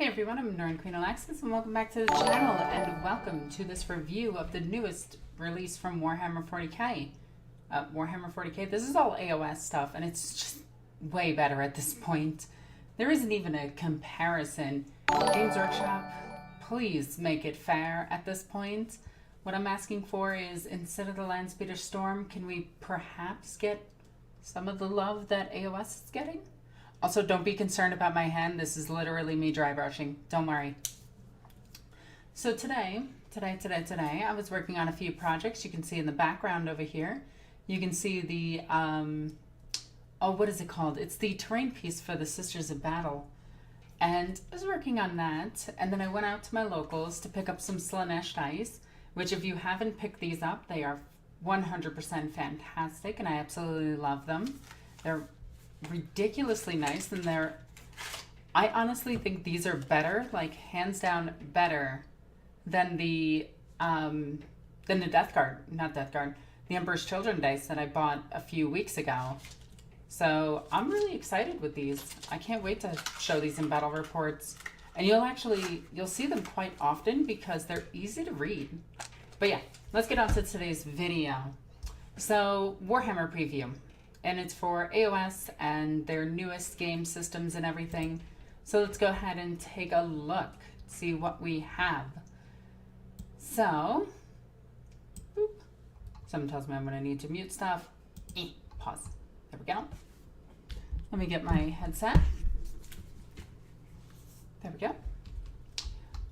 Hey everyone, I'm NornQueenAlexis and welcome back to the channel and welcome to this review of the newest release from Warhammer 40k. Warhammer 40k, this is all AOS stuff and it's just way better at this point. There isn't even a comparison. Games Workshop, please make it fair at this point. What I'm asking for is, instead of the Landspeeder Storm, can we perhaps get some of the love that AOS is getting? Also, don't be concerned about my hand. This is literally me dry brushing. Don't worry. So today, I was working on a few projects. You can see in the background over here. You can see the, what is it called? It's the terrain piece for the Sisters of Battle. And I was working on that. And then I went out to my locals to pick up some Slanesh dice, which if you haven't picked these up, they are 100% fantastic. And I absolutely love them. They're ridiculously nice, and I honestly think these are better, like hands down better than the Death Guard, the Emperor's Children dice that I bought a few weeks ago. So I'm really excited with these. I can't wait to show these in battle reports, and you'll see them quite often because they're easy to read. But yeah, let's get on to today's video. So Warhammer preview. And it's for AOS and their newest game systems and everything. So let's go ahead and take a look, see what we have. So, boop. Someone tells me I'm going to need to mute stuff. Pause. There we go. Let me get my headset. There we go.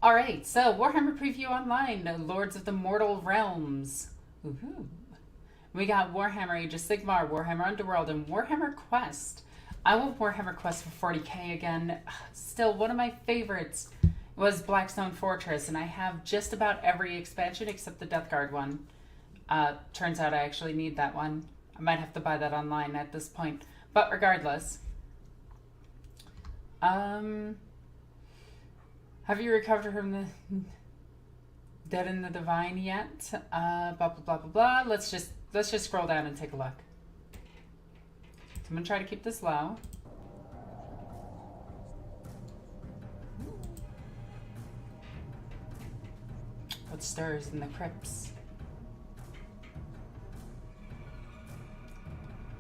All right, so Warhammer Preview Online, Lords of the Mortal Realms. Woohoo. We got Warhammer Age of Sigmar, Warhammer Underworld, and Warhammer Quest. I want Warhammer Quest for 40k again. Still, one of my favorites was Blackstone Fortress, and I have just about every expansion except the Death Guard one. Turns out I actually need that one. I might have to buy that online at this point. But regardless. Have you recovered from the Dead in the Divine yet? Blah, blah, blah, blah, blah. Let's just scroll down and take a look. So I'm going to try to keep this low. What stirs in the crypts?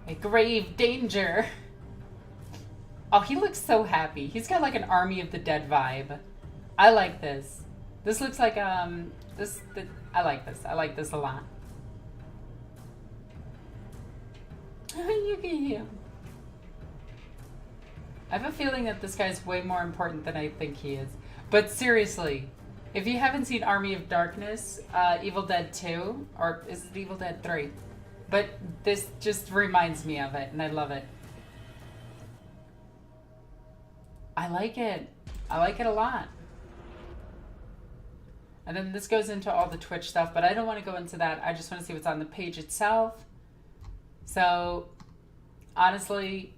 A grave danger. Oh, he looks so happy. He's got like an Army of the Dead vibe. I like this. This looks like, I like this. I like this a lot. You can hear. I have a feeling that this guy's way more important than I think he is. But seriously, if you haven't seen Army of Darkness, Evil Dead 2, or is it Evil Dead 3? But this just reminds me of it, and I love it. I like it. I like it a lot. And then this goes into all the Twitch stuff, but I don't want to go into that. I just want to see what's on the page itself. So, honestly,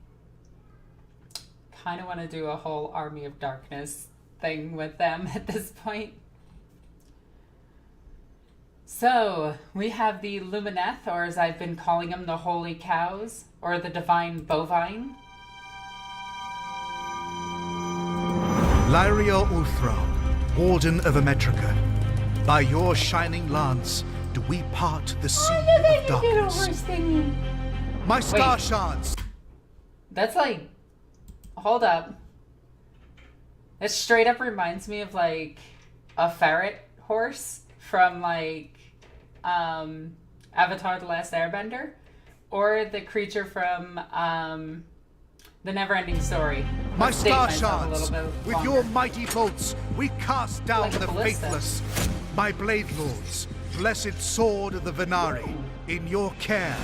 kind of want to do a whole Army of Darkness thing with them at this point. So, we have the Lumineth, or as I've been calling them, the Holy Cows, or the Divine Bovine. Lyria Ulthra, Warden of Ametrica, by your shining lance do we part the sea of darkness. My star shards. That's like, hold up. It straight up reminds me of like a ferret horse from like Avatar: The Last Airbender, or the creature from The Neverending Story. My star shards, with your mighty bolts, we cast down like the faithless. My blade lords, blessed sword of the Venari, in your care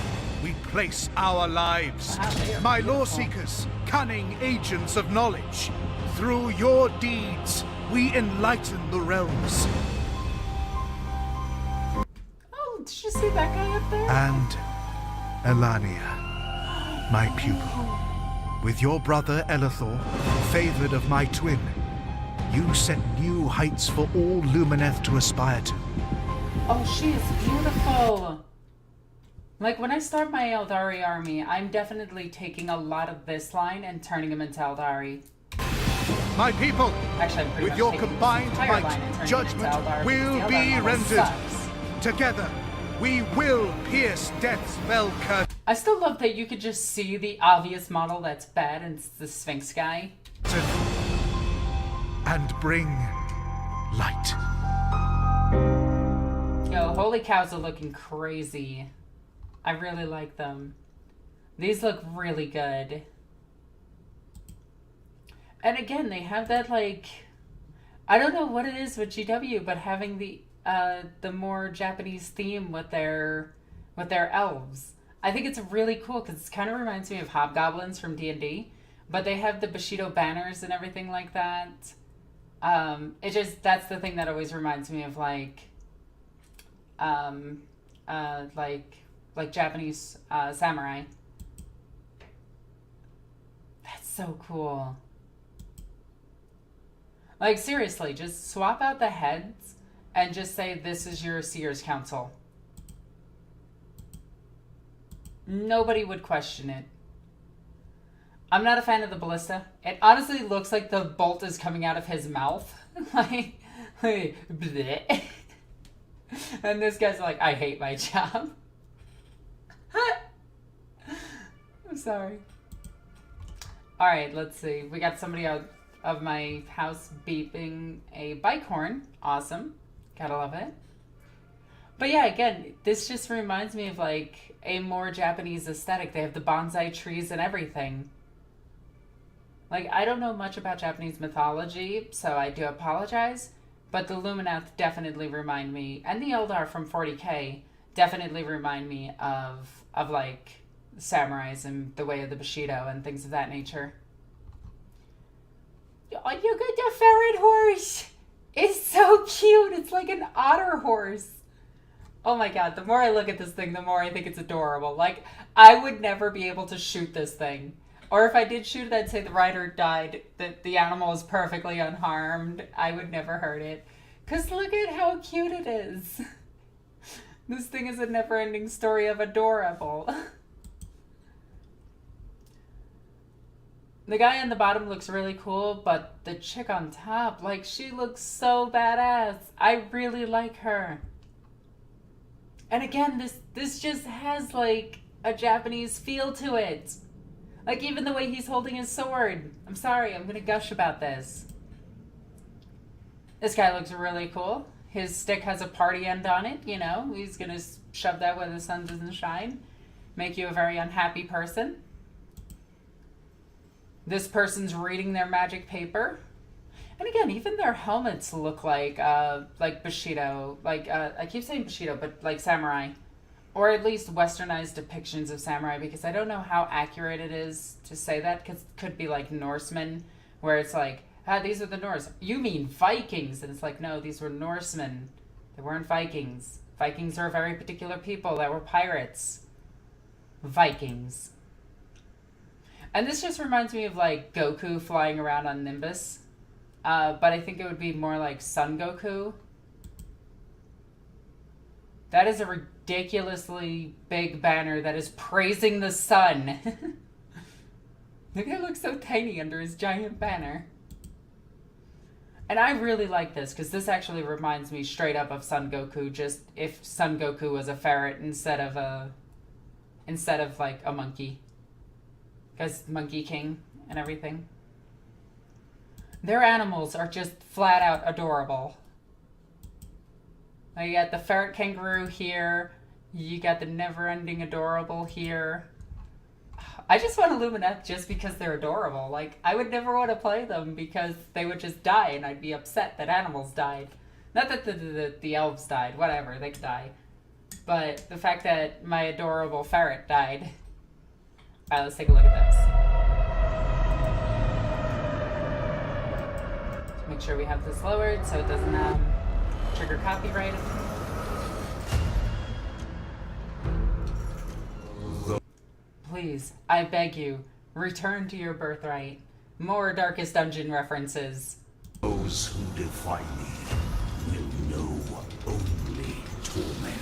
we place our lives. Wow, my law seekers, cunning agents of knowledge, through your deeds we enlighten the realms. Oh, did you see that guy up there? And Elania, my pupil. With your brother Elithor, favored of my twin, you set new heights for all Lumineth to aspire to. Oh, she is beautiful. Like, when I start my Eldari army, I'm definitely taking a lot of this line and turning them into Eldari. My people, Actually, I'm pretty with much your taking combined this entire line and might, turning it judgment into Eldar, will because the be Eldar model rendered. sucks. Together, we will pierce death's fell curtain. I still love that you could just see the obvious model that's bad, and it's the Sphinx guy. And bring light. Yo, holy cows are looking crazy. I really like them. These look really good. And again, they have that, like, I don't know what it is with GW, but having the more Japanese theme with their elves. I think it's really cool because it kind of reminds me of hobgoblins from D&D, but they have the Bushido banners and everything like that. That's the thing that always reminds me of like Japanese samurai. That's so cool. Like, seriously, just swap out the heads and just say this is your Seer's Council. Nobody would question it. I'm not a fan of the ballista. It honestly looks like the bolt is coming out of his mouth. like bleh. And this guy's like, I hate my job. I'm sorry. Alright, let's see. We got somebody out of my house beeping a bike horn. Awesome. Gotta love it. But yeah, again, this just reminds me of like a more Japanese aesthetic. They have the bonsai trees and everything. Like, I don't know much about Japanese mythology, so I do apologize. But the Luminath definitely remind me, and the Eldar from 40k definitely remind me of like samurais and the way of the Bushido and things of that nature. Oh, you got the ferret horse! It's so cute! It's like an otter horse. Oh my god, the more I look at this thing, the more I think it's adorable. Like, I would never be able to shoot this thing. Or if I did shoot it, I'd say the rider died, that the animal is perfectly unharmed. I would never hurt it. Because look at how cute it is. This thing is a never-ending story of adorable. The guy on the bottom looks really cool, but the chick on top, like, she looks so badass. I really like her. And again, this just has, like, a Japanese feel to it. Like, even the way he's holding his sword. I'm sorry, I'm gonna gush about this. This guy looks really cool. His stick has a party end on it, you know. He's gonna shove that where the sun doesn't shine. Make you a very unhappy person. This person's reading their magic paper. And again, even their helmets look like Bushido. I keep saying Bushido, but like samurai. Or at least westernized depictions of samurai, because I don't know how accurate it is to say that, because it could be like Norsemen, where it's like, these are the Norse. You mean Vikings? And it's like, no, these were Norsemen. They weren't Vikings. Vikings are a very particular people that were pirates. Vikings. And this just reminds me of like Goku flying around on Nimbus. But I think it would be more like Sun Goku. That is a ridiculously big banner that is praising the sun. The guy looks so tiny under his giant banner. And I really like this, because this actually reminds me straight up of Sun Goku, just if Sun Goku was a ferret instead of like a monkey. Because Monkey King and everything. Their animals are just flat out adorable. You got the ferret kangaroo here. You got the never-ending adorable here. I just want Luminath just because they're adorable. Like, I would never want to play them because they would just die and I'd be upset that animals died. Not that the elves died. Whatever, they could die. But the fact that my adorable ferret died. Alright, let's take a look at this. Make sure we have this lowered so it doesn't trigger copyright. Please, I beg you, return to your birthright. More Darkest Dungeon references. Those who defy me will know only torment.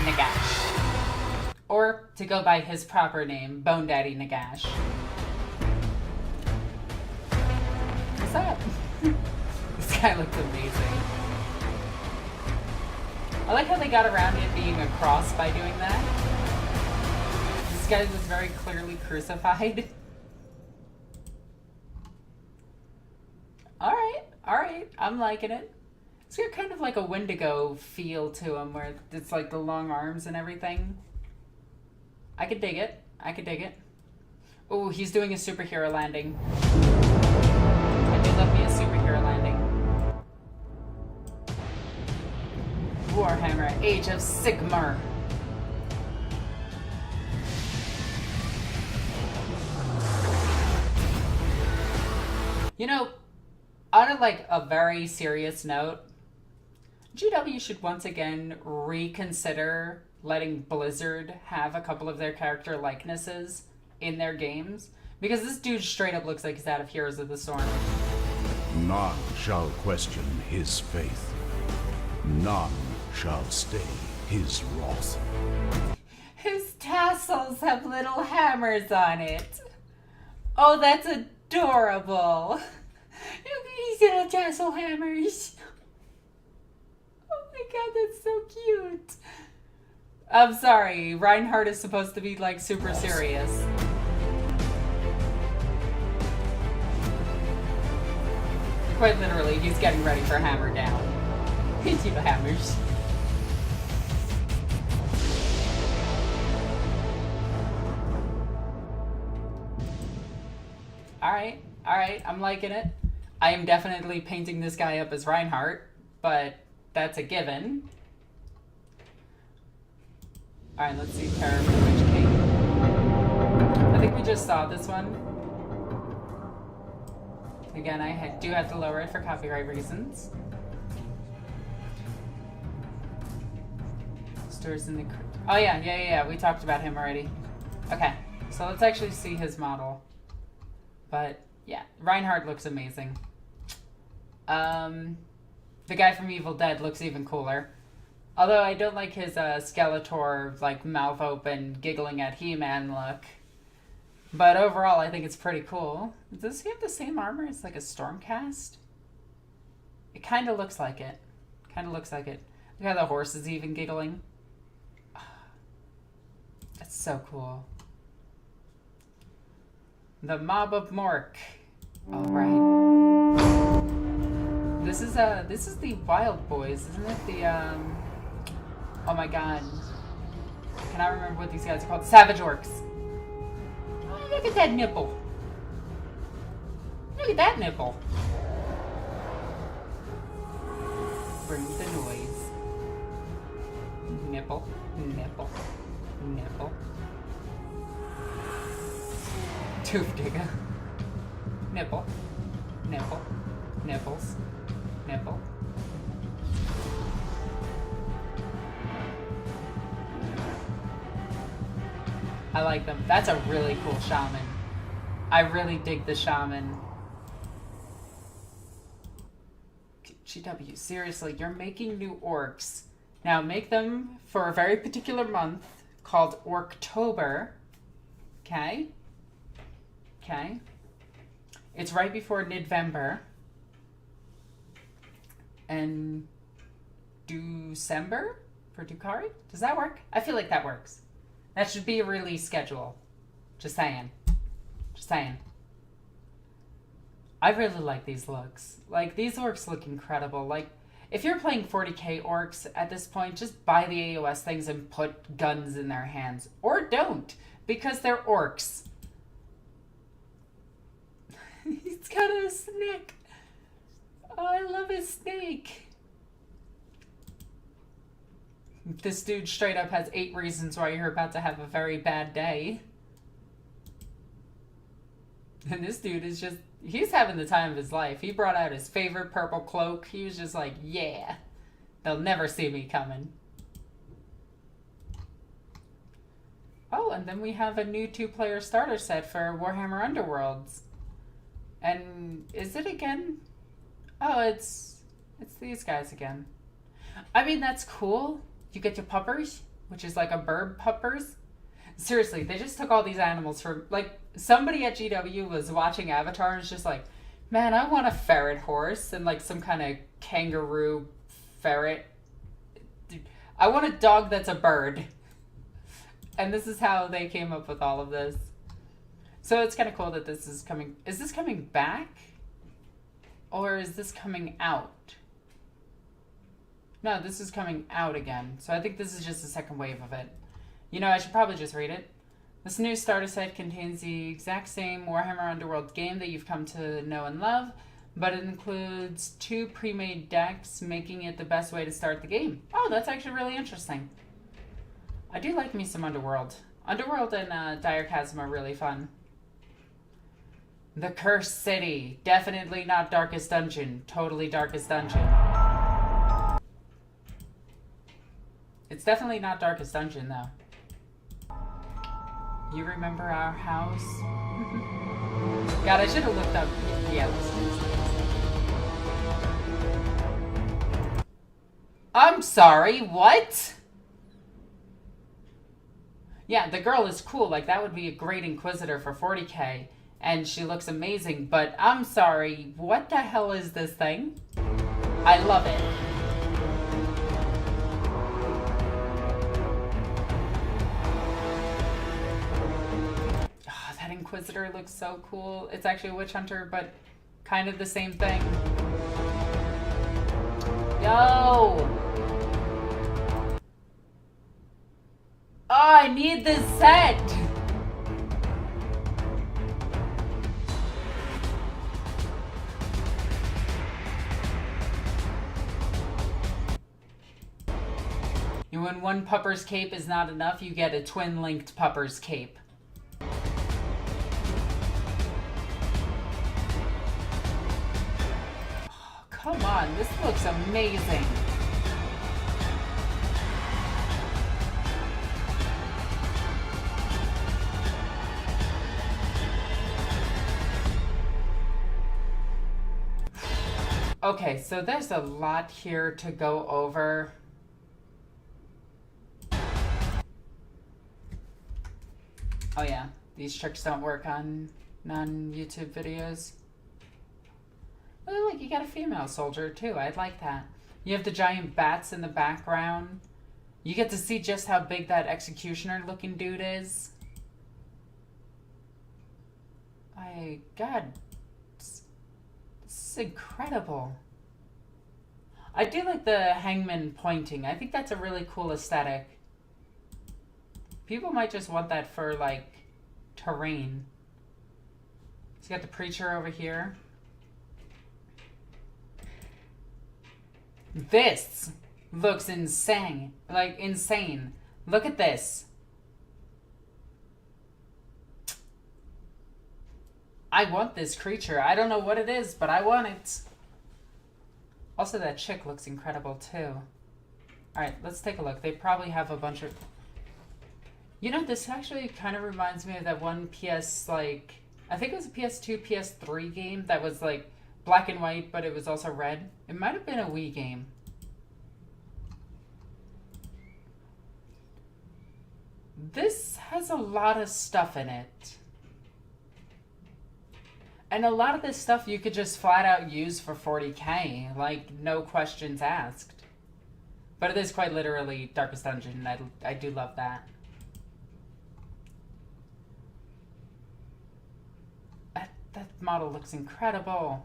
Nagash. Or, to go by his proper name, Bone Daddy Nagash. what's up? This guy looks amazing. I like how they got around it being a cross by doing that. This guy was very clearly crucified. Alright, I'm liking it. It's got kind of like a Wendigo feel to him, where it's like the long arms and everything. I could dig it. Oh, he's doing a superhero landing. I do love me a superhero landing. Warhammer, Age of Sigmar. You know, on a very serious note, GW should once again reconsider letting Blizzard have a couple of their character likenesses in their games, because this dude straight up looks like he's out of Heroes of the Storm. None shall question his faith. None shall stay his wrath. His tassels have little hammers on it. Oh, that's adorable. Look at these little tassel hammers. Oh my god, that's so cute. I'm sorry, Reinhardt is supposed to be like super serious. Quite literally, he's getting ready for Hammer Down. You the hammers. Alright, I'm liking it. I am definitely painting this guy up as Reinhardt, but that's a given. Alright, let's see Terror for the Witch King. I think we just saw this one. Again, I do have to lower it for copyright reasons. Stores in the... Oh yeah, we talked about him already. Okay, so let's actually see his model. But yeah, Reinhardt looks amazing. The guy from Evil Dead looks even cooler. Although I don't like his Skeletor, like, mouth open, giggling at He-Man look. But overall, I think it's pretty cool. Does he have the same armor as, like, a Stormcast? It kind of looks like it. Look how the horse is even giggling. That's so cool. The Mob of Mork. Alright. This is the Wild Boys, isn't it? The, oh my god. I cannot remember what these guys are called. Savage Orks. Oh, look at that nipple. Look at that nipple. Bring the noise. Nipple, nipple, nipple. Tooth digger. Nipple, nipple, nipples, nipple. I like them. That's a really cool shaman. I really dig the shaman. GW, seriously, you're making new orcs. Now make them for a very particular month called Orktober. Okay? Okay. It's right before Nidvember. And December for Dukari? Does that work? I feel like that works. That should be a release schedule. Just saying. Just saying. I really like these looks. Like, these orcs look incredible. Like, if you're playing 40k orcs at this point, just buy the AOS things and put guns in their hands. Or don't, because they're orcs. He's got a snake. Oh, I love his snake. This dude straight up has 8 reasons why you're about to have a very bad day. And this dude is just, he's having the time of his life. He brought out his favorite purple cloak. He was just like, yeah, they'll never see me coming. Oh, and then we have a new 2-player starter set for Warhammer Underworlds. And is it again? Oh, it's these guys again. I mean, that's cool. You get your puppers, which is like a bird puppers. Seriously, they just took all these animals from, like, somebody at GW was watching Avatar and was just like, Man, I want a ferret horse and like some kind of kangaroo ferret. I want a dog that's a bird. And this is how they came up with all of this. So it's kind of cool that this is coming. Is this coming back? Or is this coming out? No, this is coming out again. So I think this is just the second wave of it. You know, I should probably just read it. This new starter set contains the exact same Warhammer Underworld game that you've come to know and love, but it includes 2 pre-made decks, making it the best way to start the game. Oh, that's actually really interesting. I do like me some Underworld. Underworld and Dire Chasm are really fun. The Cursed City. Definitely not Darkest Dungeon. Totally Darkest Dungeon. It's definitely not Darkest Dungeon, though. You remember our house? God, I should have looked up the Elysium. I'm sorry, what? Yeah, the girl is cool. Like, that would be a great Inquisitor for 40k. And she looks amazing, but I'm sorry, what the hell is this thing? I love it. Oh, that Inquisitor looks so cool. It's actually a Witch Hunter, but kind of the same thing. Yo! Oh, I need this set! When one Pupper's Cape is not enough, you get a twin-linked Pupper's Cape. Oh, come on, this looks amazing. Okay, so there's a lot here to go over. Oh yeah, these tricks don't work on non-YouTube videos. Oh look, you got a female soldier too. I'd like that. You have the giant bats in the background. You get to see just how big that executioner looking dude is. God, this is incredible. I do like the hangman pointing. I think that's a really cool aesthetic. People might just want that for, like, terrain. So you got the preacher over here. This looks insane. Like, insane. Look at this. I want this creature. I don't know what it is, but I want it. Also, that chick looks incredible, too. Alright, let's take a look. They probably have a bunch of... You know, this actually kind of reminds me of that one PS, like... I think it was a PS2, PS3 game that was, like, black and white, but it was also red. It might have been a Wii game. This has a lot of stuff in it. And a lot of this stuff you could just flat out use for 40k, like, no questions asked. But it is quite literally Darkest Dungeon, and I do love that. That model looks incredible.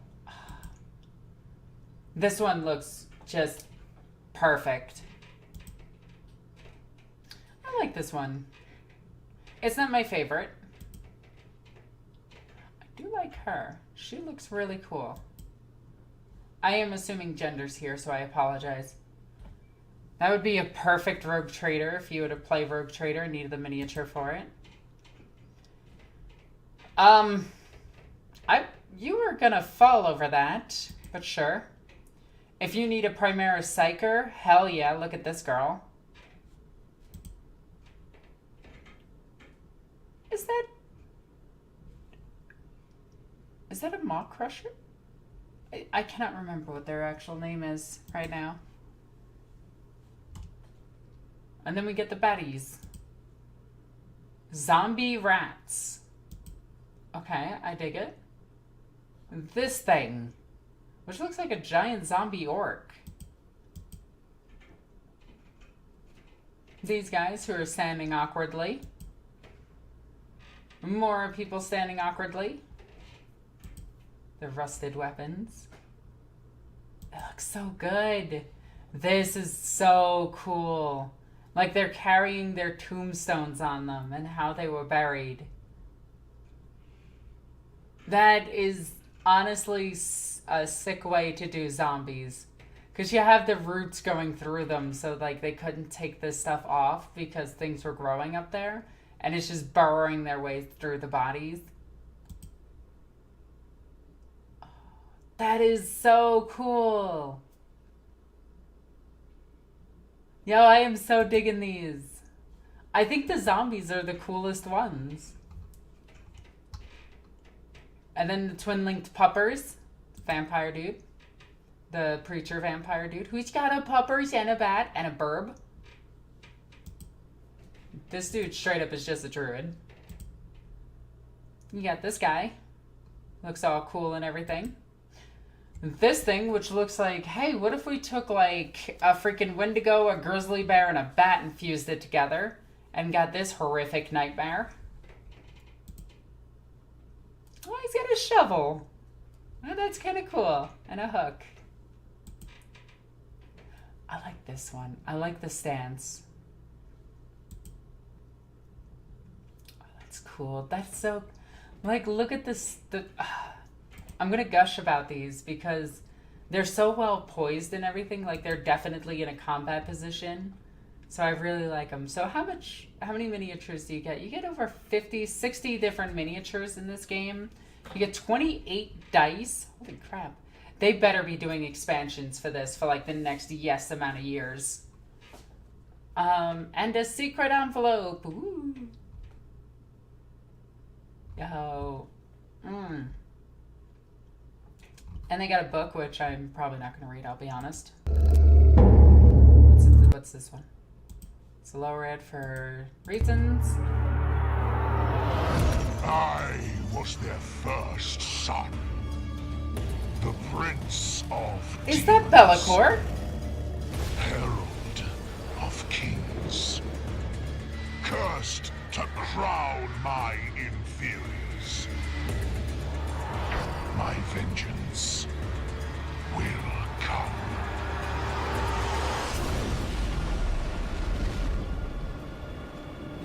This one looks just perfect. I like this one. It's not my favorite. I do like her. She looks really cool. I am assuming genders here, so I apologize. That would be a perfect Rogue Trader if you were to play Rogue Trader and needed the miniature for it. You were gonna fall over that, but sure. If you need a Primaris Psyker, hell yeah, look at this girl. Is that a Maw Crusher? I cannot remember what their actual name is right now. And then we get the baddies. Zombie rats. Okay, I dig it. this thing, which looks like a giant zombie orc. These guys who are standing awkwardly. More people standing awkwardly. The rusted weapons. It looks so good. This is so cool. Like they're carrying their tombstones on them and how they were buried. That is honestly a sick way to do zombies. Because you have the roots going through them, so like they couldn't take this stuff off because things were growing up there. And it's just burrowing their way through the bodies. That is so cool. Yo, I am so digging these. I think the zombies are the coolest ones. And then the twin-linked puppers. Vampire dude. The preacher vampire dude. Who's got a puppers and a bat and a burb. This dude straight up is just a druid. You got this guy. Looks all cool and everything. This thing, which looks like, hey, what if we took like a freaking Wendigo, a grizzly bear, and a bat and fused it together and got this horrific nightmare? Oh, he's got a shovel. Oh, that's kind of cool. And a hook. I like this one. I like the stance. Oh, that's cool. That's so... Like, look at this... I'm going to gush about these because they're so well poised and everything. Like, they're definitely in a combat position. So I really like them. So how many miniatures do you get? You get over 50, 60 different miniatures in this game. You get 28 dice. Holy crap. They better be doing expansions for this for like the next yes amount of years. And a secret envelope. Ooh. Yo. And they got a book, which I'm probably not going to read, I'll be honest. What's this one? It's lower ed for reasons. I was their first son. The Prince of Is Demons, that Be'lakor? Herald of Kings. Cursed to crown my inferiors. My vengeance will come.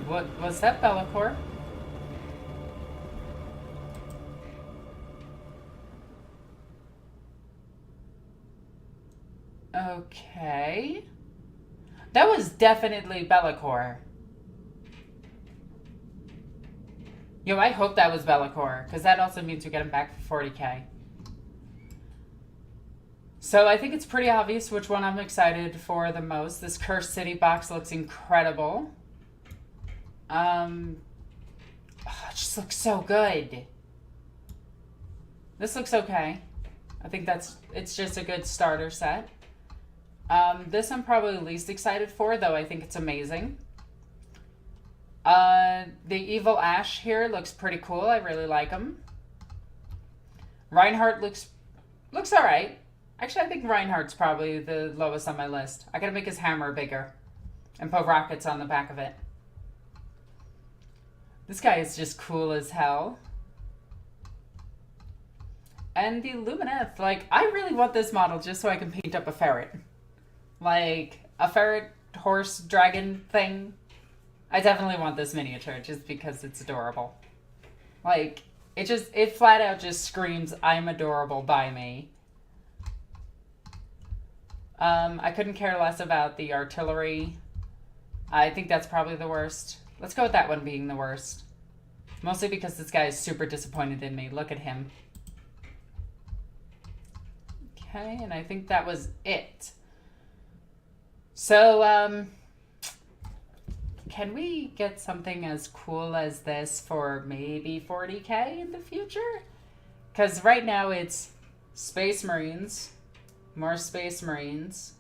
What was that, Be'lakor? Okay. That was definitely Be'lakor. Yo, I hope that was Be'lakor, because that also means we get him back for 40k. So I think it's pretty obvious which one I'm excited for the most. This Cursed City box looks incredible. It just looks so good. This looks okay. I think it's just a good starter set. This I'm probably least excited for, though I think it's amazing. The Evil Ash here looks pretty cool. I really like him. Reinhardt looks alright. Actually, I think Reinhardt's probably the lowest on my list. I gotta make his hammer bigger and put rockets on the back of it. This guy is just cool as hell. And the Lumineth, like, I really want this model just so I can paint up a ferret. Like, a ferret, horse, dragon thing. I definitely want this miniature just because it's adorable. Like, it flat out just screams, I'm adorable by me. I couldn't care less about the artillery. I think that's probably the worst. Let's go with that one being the worst. Mostly because this guy is super disappointed in me. Look at him. Okay, and I think that was it. So, can we get something as cool as this for maybe 40k in the future? Because right now it's Space Marines. More Space Marines.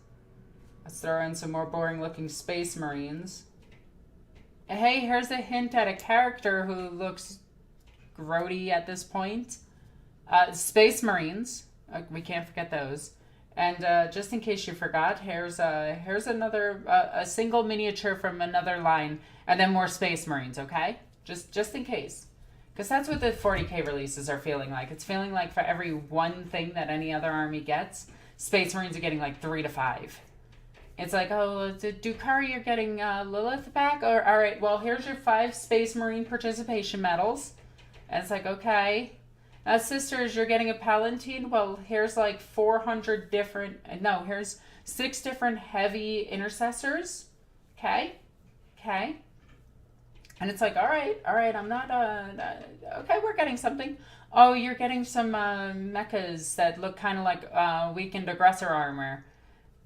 Let's throw in some more boring looking Space Marines. Hey, here's a hint at a character who looks grody at this point. Space Marines. We can't forget those. And just in case you forgot, here's another a single miniature from another line, and then more Space Marines. Okay, just in case, because that's what the 40K releases are feeling like. It's feeling like for every one thing that any other army gets, Space Marines are getting like 3 to 5. It's like, oh, Dukari, you're getting Lilith back, or all right, well, here's your 5 Space Marine participation medals, and it's like, okay. Sisters, you're getting a Palatine. Well, here's like 400 different... No, here's 6 different heavy intercessors. Okay? Okay. And it's like, all right, I'm not... okay, we're getting something. Oh, you're getting some mechas that look kind of like weakened aggressor armor.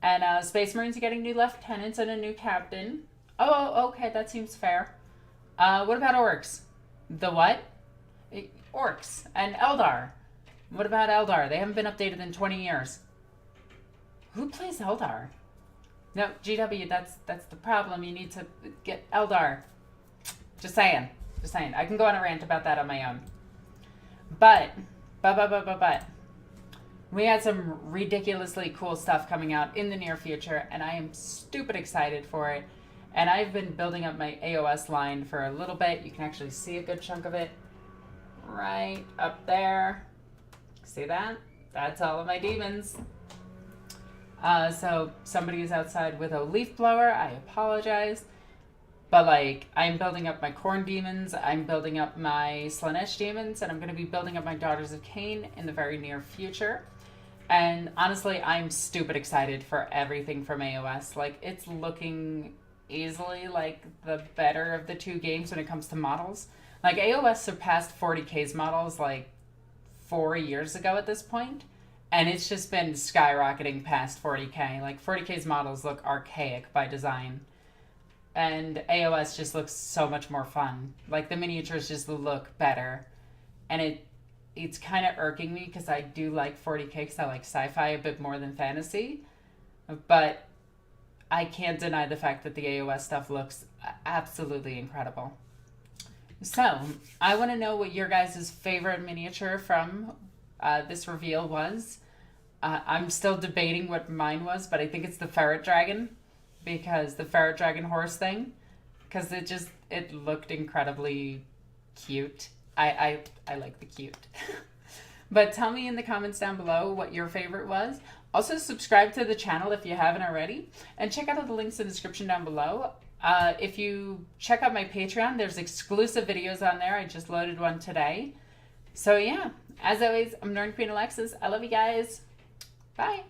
And Space Marines are getting new lieutenants and a new captain. Oh, okay, that seems fair. What about Orks? The what? Orks and Eldar. What about Eldar? They haven't been updated in 20 years. Who plays Eldar? No, GW, that's the problem. You need to get Eldar. Just saying. I can go on a rant about that on my own. But. We had some ridiculously cool stuff coming out in the near future, and I am stupid excited for it. And I've been building up my AOS line for a little bit. You can actually see a good chunk of it. Right up there. See that? That's all of my demons. So somebody is outside with a leaf blower. I apologize. But like, I'm building up my Khorne demons. I'm building up my Slaanesh demons. And I'm going to be building up my Daughters of Cain in the very near future. And honestly, I'm stupid excited for everything from AOS. Like, it's looking easily like the better of the 2 games when it comes to models. Like, AOS surpassed 40K's models, like, 4 years ago at this point, and it's just been skyrocketing past 40K. Like, 40K's models look archaic by design, and AOS just looks so much more fun. Like, the miniatures just look better, and it's kind of irking me, because I do like 40K, because I like sci-fi a bit more than fantasy, but I can't deny the fact that the AOS stuff looks absolutely incredible. So, I want to know what your guys' favorite miniature from this reveal was. I'm still debating what mine was, but I think it's the Ferret Dragon, because the Ferret Dragon horse thing, because it looked incredibly cute. I like the cute. But tell me in the comments down below what your favorite was. Also, subscribe to the channel if you haven't already, and check out all the links in the description down below. If you check out my Patreon, there's exclusive videos on there. I just loaded one today. So yeah, as always, I'm NornQueenAlexis. I love you guys. Bye.